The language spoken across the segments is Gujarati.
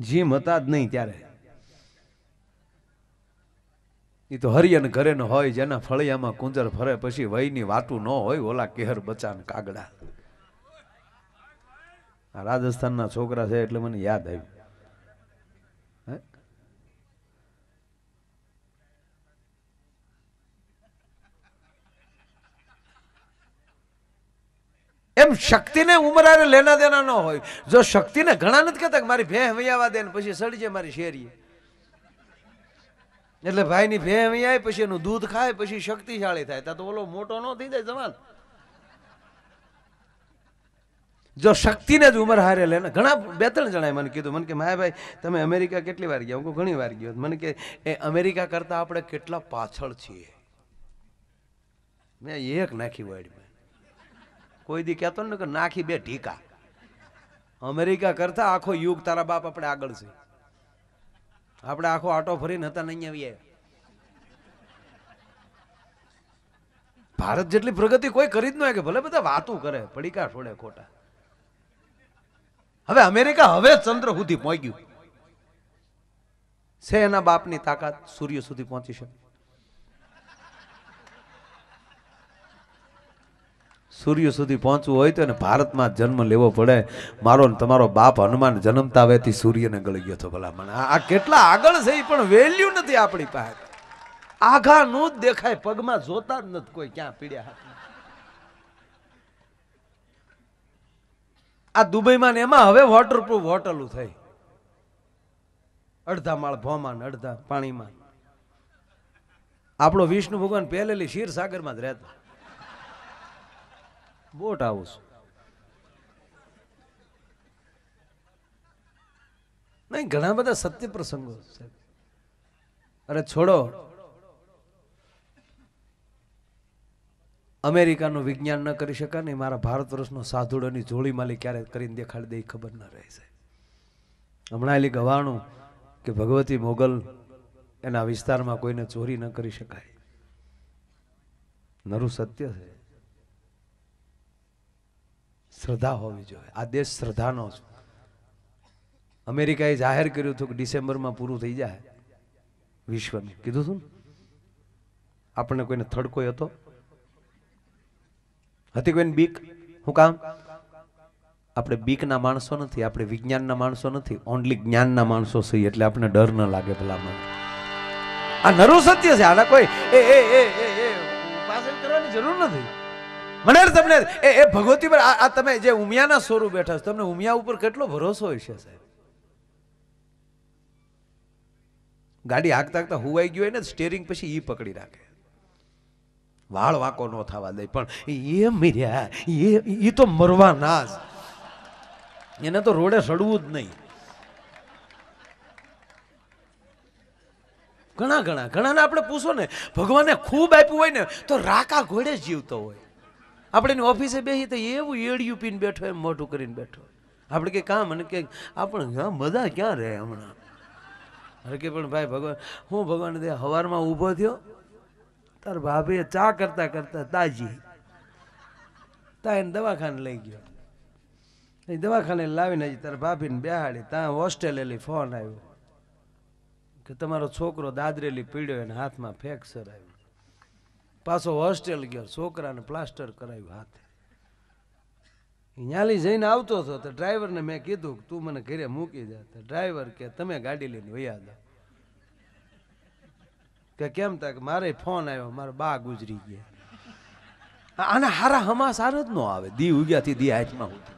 જીમ હતા જ નહીં ત્યારે. એ તો હરિયન ઘરે ન હોય, જેના ફળિયામાં કુંજર ફરે, પછી વયની વાતું ન હોય, ઓલા કેહર બચાન કાગડા. આ રાજસ્થાનના છોકરા છે એટલે મને યાદ આવ્યું. એમ શક્તિને ઉમરારે લેના દેના ન હોય. જો શક્તિને ઘણા નથી કહેતા કે મારી ભેં વૈયાવા દે ને પછી સડી જાય મારી શેરી, એટલે ભાઈની ભેં વૈયાય પછી એનું દૂધ ખાય પછી શક્તિશાળી થાય. ત્યાં તો ઓલો મોટો ન થઈ જાય જવાન. જો શક્તિને જ ઉમર હારે લે ને. ઘણા 2-3 જણાએ મને કીધું, મને કે માયા ભાઈ તમે અમેરિકા કેટલી વાર ગયા? હું ઘણી વાર ગયો. મને કે એ અમેરિકા કરતા આપણે કેટલા પાછળ છીએ. મેં એક નાખી વાડી, કોઈ દી કહેતો ને કે નાખી 2 ઢીકા. અમેરિકા કરતા આખો યુગ તારા બાપ આપણે આગળ છે. આપણે આખો આટો ફરીને હતા નહીં આવીએ. ભારત જેટલી પ્રગતિ કોઈ કરી જ ન હોય, કે ભલે બધા વાતું કરે, પડીકા છોડે ખોટા. હવે અમેરિકા હવે ચંદ્ર સુધી પહોંચ્યું છે. એના બાપની તાકાત સૂર્ય સુધી પહોંચી શકે. સૂર્ય સુધી પહોંચવું હોય તો એને ભારતમાં જન્મ લેવો પડે. મારો ને તમારો બાપ હનુમાન જન્મતા વેથી સૂર્યને ગળી ગયો હતો. ભલા મને આ કેટલા આગળ છે, પણ વેલ્યુ નથી આપણી પાસે. આઘાનું જ દેખાય, પગમાં જોતા જ નથી કોઈ ક્યાં પીડ્યા હાથ. આ દુબઈમાં ને એમાં હવે વોટરપ્રૂફ હોટલો થઈ. અડધા માળ ભોમાં અડધા પાણીમાં. આપણો વિષ્ણુ ભગવાન પહેલેલી ક્ષીરસાગરમાં જ રહેતા. બોટ હાઉસ નહીં, ઘણા બધા સત્ય પ્રસંગો છે. અરે છોડો, અમેરિકાનું વિજ્ઞાન ન કરી શકાય ને મારા ભારત વર્ષનો સાધુડોની જોડી માલી ક્યારે કરીને દેખાડી દે ખબર ન રહે છે. હમણાં એલી ગવાણું કે ભગવતી મોગલ એના વિસ્તારમાં કોઈને ચોરી ન કરી શકાય. નરું સત્ય છે. શ્રદ્ધા હોવી જોઈએ. આ દેશ શ્રદ્ધાનો છે. અમેરિકાએ જાહેર કર્યું હતું કે ડિસેમ્બરમાં પૂરું થઈ જાય વિશ્વનું. કીધું હતું ને. આપણને કોઈને થડકોય હતો? હતી કોઈને બીક? શું કામ? આપણે બીકના માણસો નથી, આપણે વિજ્ઞાનના માણસો નથી, ઓનલી જ્ઞાનના માણસો છીએ. એટલે આપણે ડર ન લાગે. ભલામણ આ નરું સત્ય છે. આના કોઈ ઉપાસન કરવાની જરૂર નથી. મને તમને એ ભગવતી પર આ તમે જે ઉમિયાના સ્વરૂપ બેઠા છો, તમને ઉમિયા ઉપર કેટલો ભરોસો હોય છે સાહેબ. ગાડી હાંકતા હાંકતા હુવાઈ ગયો હોય ને, સ્ટેરિંગ પછી ઈ પકડી રાખે, વાળ વાંકો ન થવા દે. પણ એ મર્યા, એ તો મરવા ના જ, એને તો રોડે સડવું જ નહીં. ઘણાને આપણે પૂછો ને, ભગવાને ખૂબ આપ્યું હોય ને તો રાકા ઘોડે જીવતો હોય. આપણે ઓફિસે બેસી તો એવું એડિયું પીને બેઠો, એમ મોઢું કરીને બેઠો. આપણે કે કામ અને કે આપણે બધા ક્યાં રહે હમણાં. અરે કે પણ ભાઈ ભગવાન, હું ભગવાન દે સવારમાં ઊભો થયો, તાર ભાભીએ ચા કરતા કરતા તાજી તા એને દવાખાને લઈ ગયો. દવાખાને લાવીને તાર ભાભીને બેહાડી. ત્યાં હોસ્ટેલેલી ફોન આવ્યો કે તમારો છોકરો દાદરેલી પીડ્યો, એને હાથમાં ફ્રેક્ચર આવ્યું. પાછો હોસ્ટેલ ગયો, છોકરાને પ્લાસ્ટર કરાવ્યું હાથે. ન્યાલી જઈને આવતો હતો તો ડ્રાઈવરને મેં કીધું તું મને ઘરે મૂકી જા. તો ડ્રાઈવર કે તમે ગાડી લઈને વયા જાઓ. કે કેમ? તા મારે ફોન આવ્યો, મારા બા ગુજરી ગયા. આના હારા હમાસાર જ ન આવે. દી ઉગ્યાથી દી હાથમાં ઉઠી.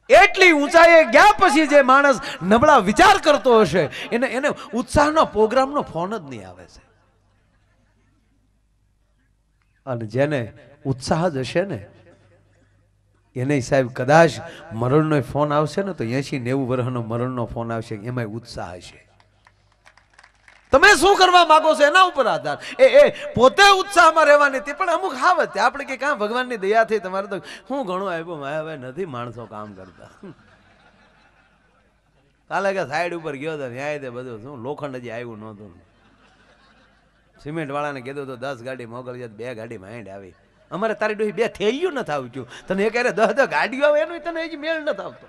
એટલી ઊંચાઈએ ગયા પછી જે માણસ નબળા વિચાર કરતો હશે એને ઉત્સાહનો પ્રોગ્રામનો ફોન જ નહીં આવે છે. અને જેને ઉત્સાહ જ હશે ને એને સાહેબ કદાચ મરણનો ફોન આવશે ને તો 80-90 વર્ષનો મરણનો ફોન આવશે, એમાં ઉત્સાહ હશે. તમે શું કરવા માંગો છો એના ઉપર આધાર. એ પોતે ઉત્સાહમાં રહેવાની હતી. પણ અમુક હાવત આપણે કે કાં ભગવાનની દયા થઈ, તમારે તો હું ઘણું આપ્યું. માયાભાઈ નથી માણસો કામ કરતા. કાલે કે સાઈડ ઉપર ગયો હતો, ન્યાય તે બધું શું લોખંડ હજી આવ્યું નહોતું. સિમેન્ટ વાળાને કીધું તો 10 ગાડી મોકલજે, 2 ગાડી માંડ આવી. અમારે તારી ડોહી 2 થેલીઓ નથી આવતું. તને એક 10 ગાડીઓ આવે એનું તને હજી મેળ નથી આવતો.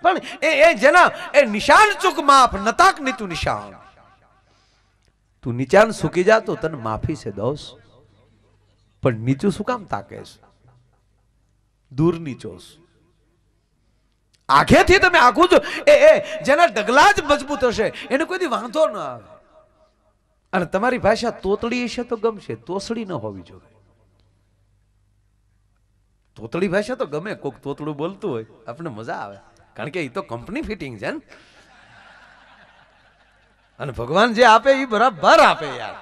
પણ એ જેના એ નિશાન ચૂક માફ નતાક નીતું નિશાન. તું નીચાન સુકી જા તો તને માફી છે દોસ, પણ નીચું શું કામ તાકેશ? દૂર નીચોસ. આખેથી તમે આખું જો એ જેના ડગલા જ મજબૂત હશે એને કોઈ દી વાંધો ન આવે. અને તમારી ભાષા તોતડી હશે તો ગમશે, તોસડી ન હોવી જોઈએ. તોતડી ભાષા તો ગમે, કોક તોતડું બોલતું હોય આપણે મજા આવે, કારણ કે એ તો કંપની ફિટિંગ છે ને. અને ભગવાન જે આપે એ બરાબર આપે યાર.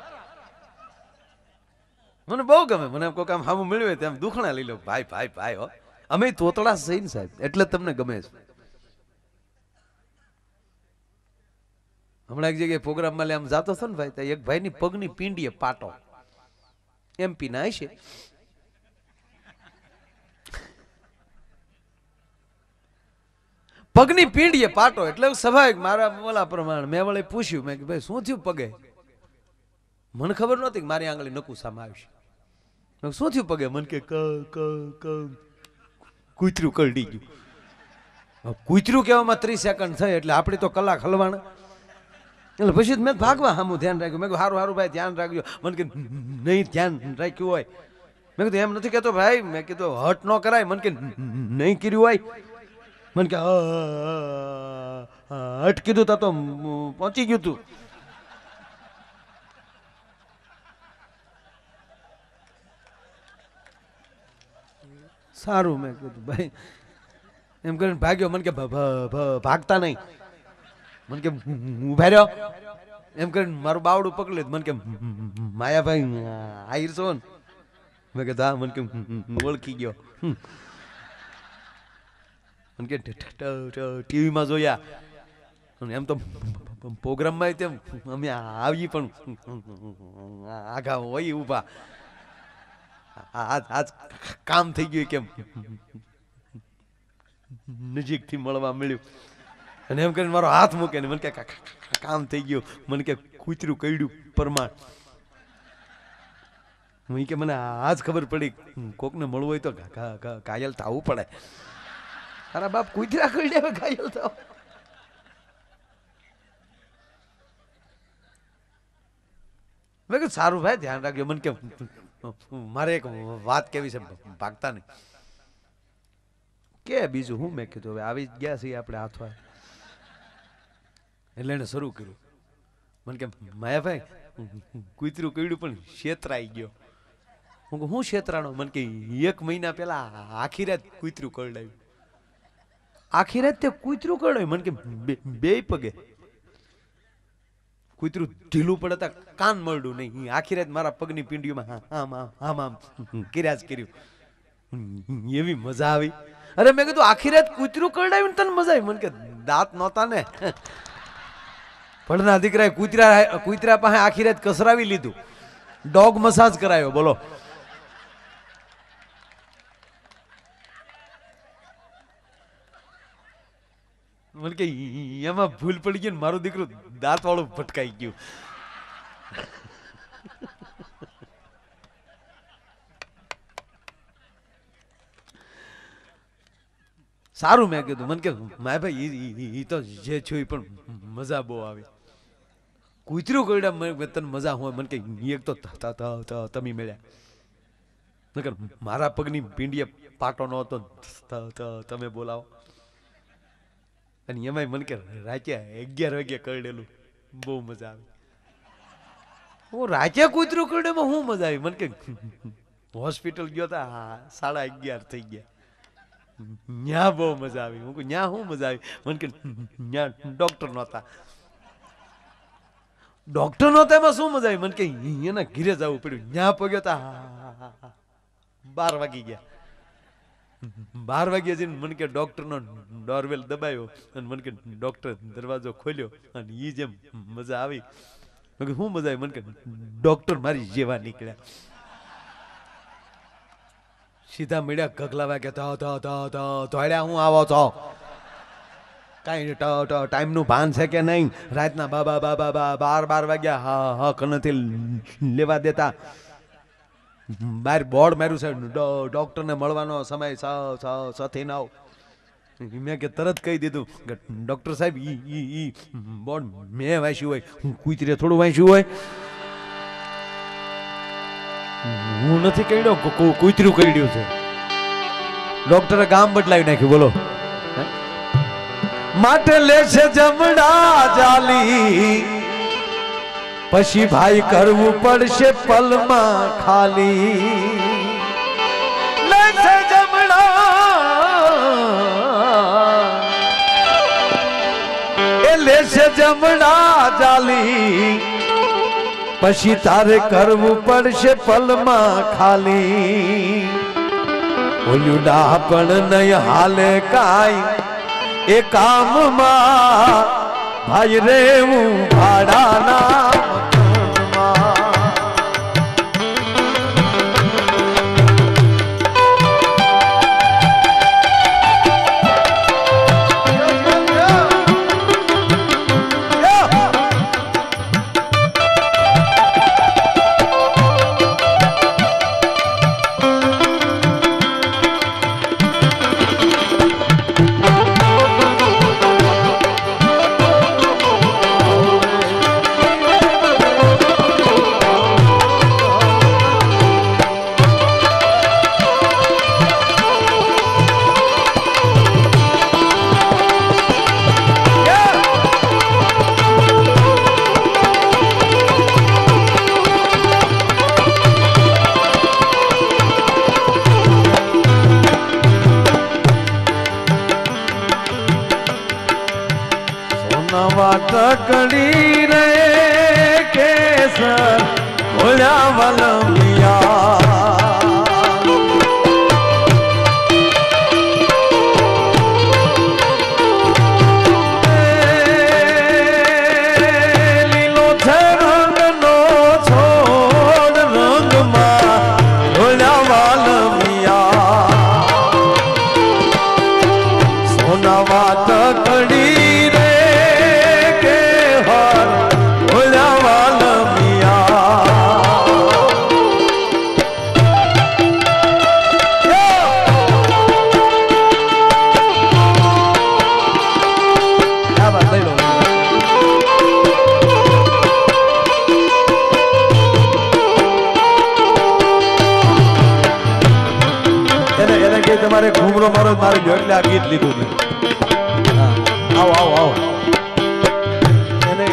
મને બહુ ગમે. મને કોઈ કામ હામું મળ્યું હોય તેમ દુખણા લઈ લો, ભાઈ ભાઈ ભાઈ હો, અમે તોતડા સહી ને સાહેબ, એટલે તમને ગમે છે. હમણાં એક જગ્યાએ પ્રોગ્રામમાં આમ જાતો હતો ને ભાઈ, એક ભાઈની પગની પીંડીએ પાટો, MP ના છે. પગની પીંડીએ પાટો એટલે સ્વાભાવિક મારા બોલા પ્રમાણે મેં વળે પૂછ્યું, મેં કે ભાઈ શું થયું પગે? મને ખબર નહોતી કે મારી આંગળી નકુસામાં આવશે. શું થયું પગે? મને કે કૂતરું કરડી ગયું. કૂતરું કહેવામાં 30 સેકન્ડ થઈ એટલે આપણી તો કલાક હલવાના. એટલે પછી મેં ભાગવા સામું ધ્યાન રાખ્યું. મેં કહ્યું સારું સારું ભાઈ ધ્યાન રાખજો. મને કે નહીં ધ્યાન રાખ્યું હોય. મેં કીધું એમ નથી કહેતો ભાઈ, મેં કીધું હટ ન કરાય. મને કે નહીં કર્યું હોય. મને કે હટ કીધું તા તો પહોંચી ગયું તું. સારું મેં કીધું ભાઈ એમ કરીને ભાગ્યો. મને કે ભાગતા નહીં. મને કે ઉભા રહ્યો એમ કરીને મારું બાવડું પકડી લીધું. મને કે માયાભાઈ આહિર છો ને? મેં કીધું હા. મને કે ઓળખી ગયો. મને કે ટીવીમાં જોયા, એમ તો પ્રોગ્રામમાં તેમ અમે આવીએ પણ આઘા હોય ઊભા. આજ કામ થઈ ગયું કેમ નજીકથી મળવા મળ્યું. અને એમ કરીને મારો હાથ મૂકે ને મને કે કામ થઈ ગયું. મને કે કૂતરું કઈડ્યું પરમાણ. કે મને આજ ખબર પડી કોકને મળવું હોય તો ઘાયલ થવું પડે. તારા બાપ કૂતરા કઈડે ઘાયલ થાવ. મેં કીધું સારું ભાઈ ધ્યાન રાખજો. મને કે મારે એક વાત કેવી છે, ભાગતા નહીં કે બીજું હું. મેં કીધું હવે આવી ગયા છીએ આપણે હાથવા. એટલે એને શરૂ કર્યું. મને કે માયાભાઈ કૂતરું કઈડ્યું પણ છેતરાઈ ગયો. હું કહું હું છેતરાણો? મને કે 1 મહિના પહેલા આખી રાત કૂતરું કરડાયું. આખી રાત તે કૂતરું કરડાયું? મને કે બે પગે. કૂતરું ઢીલું પડે તા કાન મળડું નહીં. આખી રાત મારા પગની પીંડીઓમાં આમ આમ આમ આમ કિરાજ કર્યું. એવી મજા આવી. અરે મેં કીધું આખી રાત કૂતરું કરડાયું ને તને મજા આવી? મને કે દાંત નહોતા ને. ભણના દીકરાએ કૂતરા પાસે આખી રાત કસરાવી લીધું. ડોગ મસાજ કરાયો. બોલો. મને કે એમાં ભૂલ પડી ગઈ ને મારું દીકરું દાંત વાળું ભટકાઈ ગયું. સારું મેં કીધું. મને કે માય ભાઈ તો જે છું પણ મજા બહુ આવી. કૂતરું કઈડા તને મજા હોય? મને કે એક તો તમે મળ્યા. નકર મારા પગની પીંડીએ પાટો ન હતો તમે બોલાવો. અને એમાંય મને કે રાતે 11 વાગે કરડેલું. બહુ મજા આવી. હું રાતે કૂતરું કરડેમાં હું મજા આવી? મને કે હોસ્પિટલ ગયો તા 11:30 થઈ ગયા. ન્યા બહુ મજા આવી. હું કહું ન્યા શું મજા આવી? મને કે ન્યા ડોક્ટર નહોતા. ડોક્ટર નહોતા એમાં શું મજા આવી? મને કે એના ઘીરે જવું પડ્યું. ન્યા પગ્યો તા 12 વાગી ગયા. 12 વાગ્યા જઈને મને કે ડોક્ટરનો ડોરવેલ દબાયો અને મને કે ડોક્ટર દરવાજો ખોલ્યો અને ઈ જેમ મજા આવી. મેં શું મજા આવી? મને કે ડોક્ટર મારી જેવા નીકળ્યા. સીધા મળ્યા ગગલા વાગ્યા ધોડ્યા. હું આવો છો કઈ ટાઈમનું ભાન છે કે નહીં? રાતના બાબા 12 વાગ્યા. હા કનથી લેવા દેતા. બહાર બોર્ડ માર્યું છે ડોક્ટરને મળવાનો સમય 6 થી 9. મેં કે તરત કહી દીધું કે ડોક્ટર સાહેબ ઈ બોર્ડ મેં વાંચ્યું હોય, હું કૂતરે થોડું વાંચ્યું હોય. હું નથી કહ્યું, કૂતરું કહ્યું છે. ડોક્ટરે ગામ બદલાવી નાખ્યું. બોલો. માટે લેશે જમણા જાલી, પછી ભાઈ કરવું પડશે પલમાં ખાલી. લેશે જમણા જાલી, પછી તારે કરવું પડશે પલમાં ખાલી. ઓલું ડાપણ નહીં હાલે કાઈ એ કામમાં, ભાઈ રે હું ભાડાના ટકડી રે કેસર ભોળ્યા વલમિયા. લીલો છે રંગનો છોડ રંગમાં ભોળ્યા વલમિયા. સોનાવા ટકડી તમારે ઘૂમરો મારો મારે એટલે આ ગીત લીધું છે. આવો આવો આવો.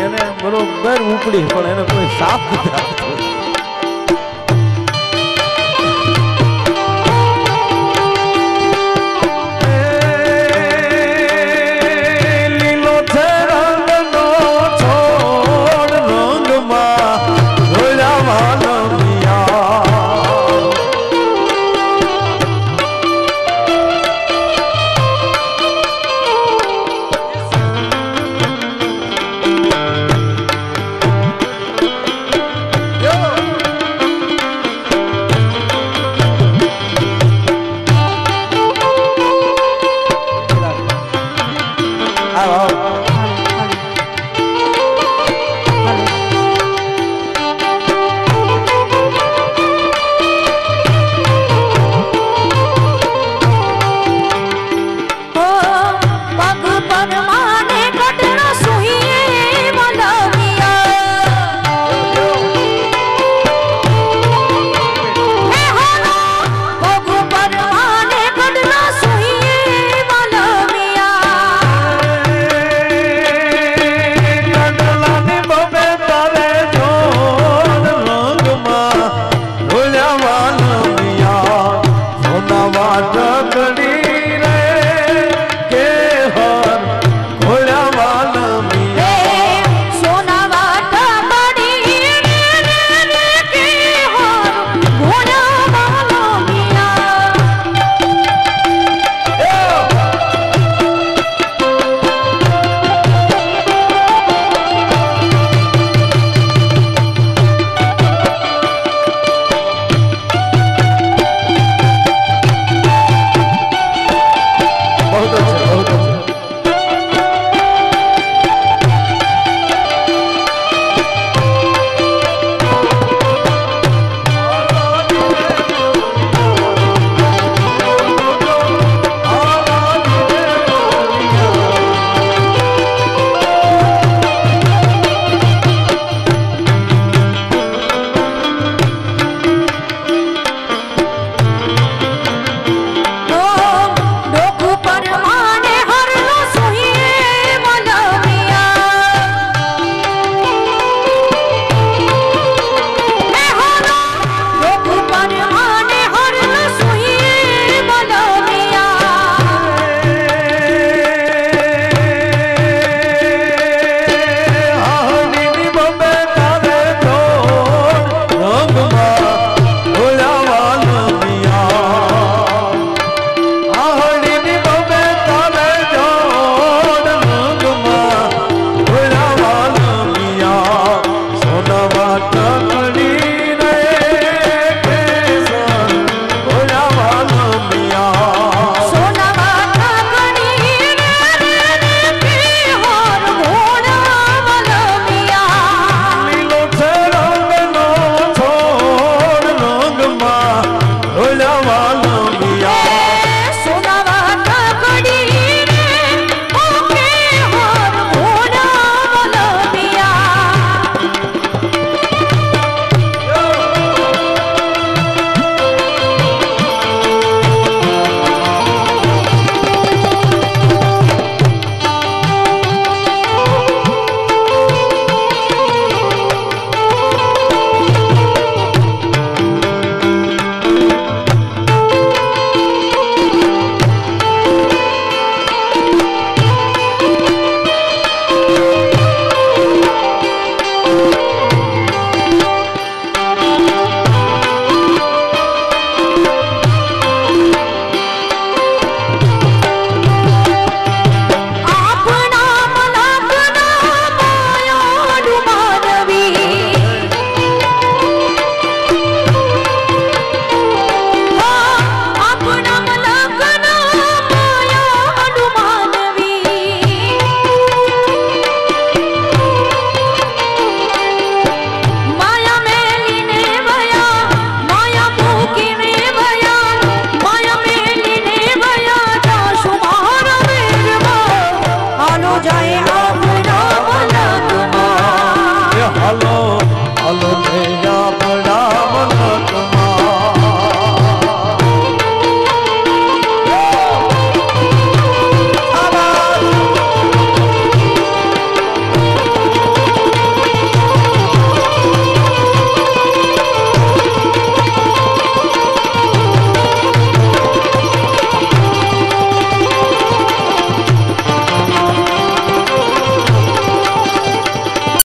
એને બરોબર ઉપડી પણ એને કોઈ સાફ નથી આપતું. લીલો છે રંગનો છોડ રંગમાં ભોળ્યા વાલમિયા.